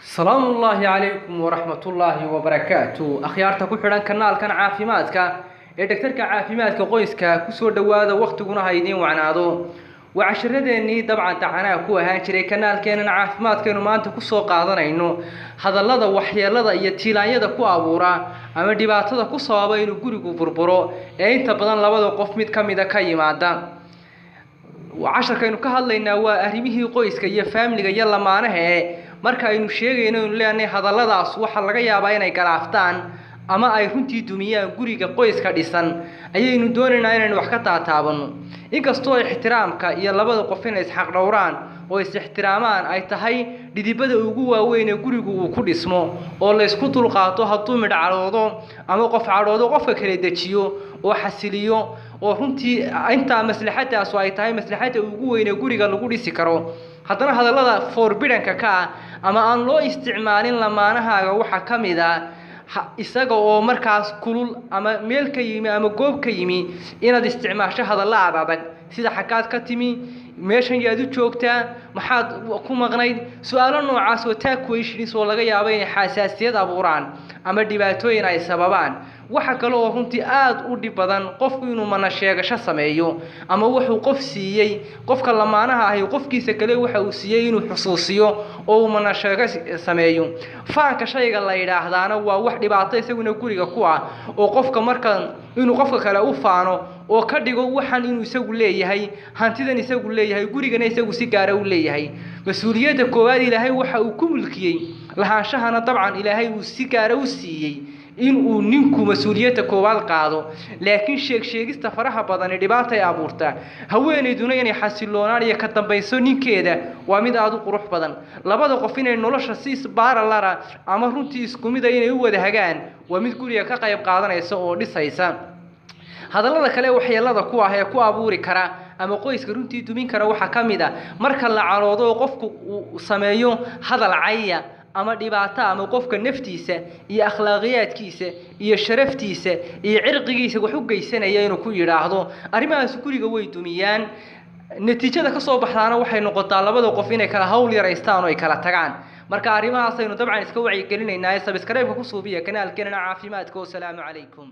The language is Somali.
السلام الله عليكم ورحمة الله وبركاته أخيارتا كحران كنال كان عافيماتك دكتورك عافيماتك قويسك كسور دوادا وقتكونا هايدين وعنادو وعشرديني طبعا تاعنا كو ahaan jiray kanaalkeena caafimaadkeenu maanta ku soo qaadanayno hadallada waxyeelada iyo tiilaanyada ku abuura ama dhibaatada ku sababa inuu gurigu burburo ee inta badan labada qof mid kamida ka yimaada وعشركaynu ka hadlaynaa waa arrimihii qoyska iyo family-ga iyo lamaanaha marka aynu sheegayno in leenahay hadalladaas waxa laga yaabaa inay galaaftaan ama ay runtii dumiyaan guriga qoyska dhisan ayaynu doonaynaa inaan wax ka taataabano inkastoo ixtiraamka iyo labada qof inay isxaq dhowraan oo is ixtiraamaan ay tahay dhidibada ugu waaweyn ee gurigu uu ku dhismo oo la isku dulqaato hadduu mid cadhoodo ama qof cadhoodo qofka kale dejiyo oo xasiliyo oo runtii inta maslaxadaas ay tahay maslaxada ugu weyn ee guriga lagu dhisi karo haddana hadallada forbidden-ka ka ama aan loo isticmaalin lamaanahaaga waxa kamid ah isaga oo markaas kulul ama meel ka yimi ama goob ka yimi inaad isticmaasho hadalla adag sida xakaad ka timi meeshan yaad u joogtaa maxaad ku maqnayd su'aalo noocaas oo taa questions oo laga yaabo inay xasaasiyad abuuraan ama dhibaatooyin ay sababaan waxa kale oo runtii aad u dhib badan qofku inuu mana sheegasho sameeyo ama wuxuu qof siiyay qofka lamaanaha ah qofkiisa kale waxa uu siiyay inuu xusuusiyo oo mana sheego sameeyo faanka shayga la yiraahdaana waa wax dhibaato isaguna guriga ku ah oo qofka markan inuu qofka kale u faano oo ka dhigo waxan inuu isagu leeyahay hantidan isagu leeyahay gurigana isagu si gaar ah u leeyahay mas'uuliyadda koowaad ilaahay waxa uu ku mulkiyay lahaanshahana dabcan ilaahay uu si gaar ah u siiyay in uu ninku mas'uuliyadda koowaad qaado laakiin sheegista faraha badan ee dhibaato ay abuurta haweeneyduna inay xasiloonaan iyo ka dambayso ninkeeda waa mid aad u qurux badan labada qof inay nolosha si baaralara ama runtii isku mid inay u wada hagaan waa mid guriga ka qayb qaadanaysa oo dhisaysa hadallada kale waxyeelada ku ah ee ku abuuri kara ama qoyska runtii dumin kara waxa kamid ah marka la caroodo qofku uu sameeyo hadal cayya ama dhibaato ama qofka naftiisa iyo akhlaaqiyadkiisa iyo sharaftiisa iyo cirqigiisa wax u geysanaya inuu ku yiraahdo arrimahaas guriga way dumiyaan natiijada ka soo baxdaana waxay noqotaa labada qof inay kala hawl yareystaan oo ay kala tagaan marka arrimahaas aynu dabcan iska wacyi gelinaynaa subscribe ku suubiya kanaalkeena caafimaadka oo salaamu calaykum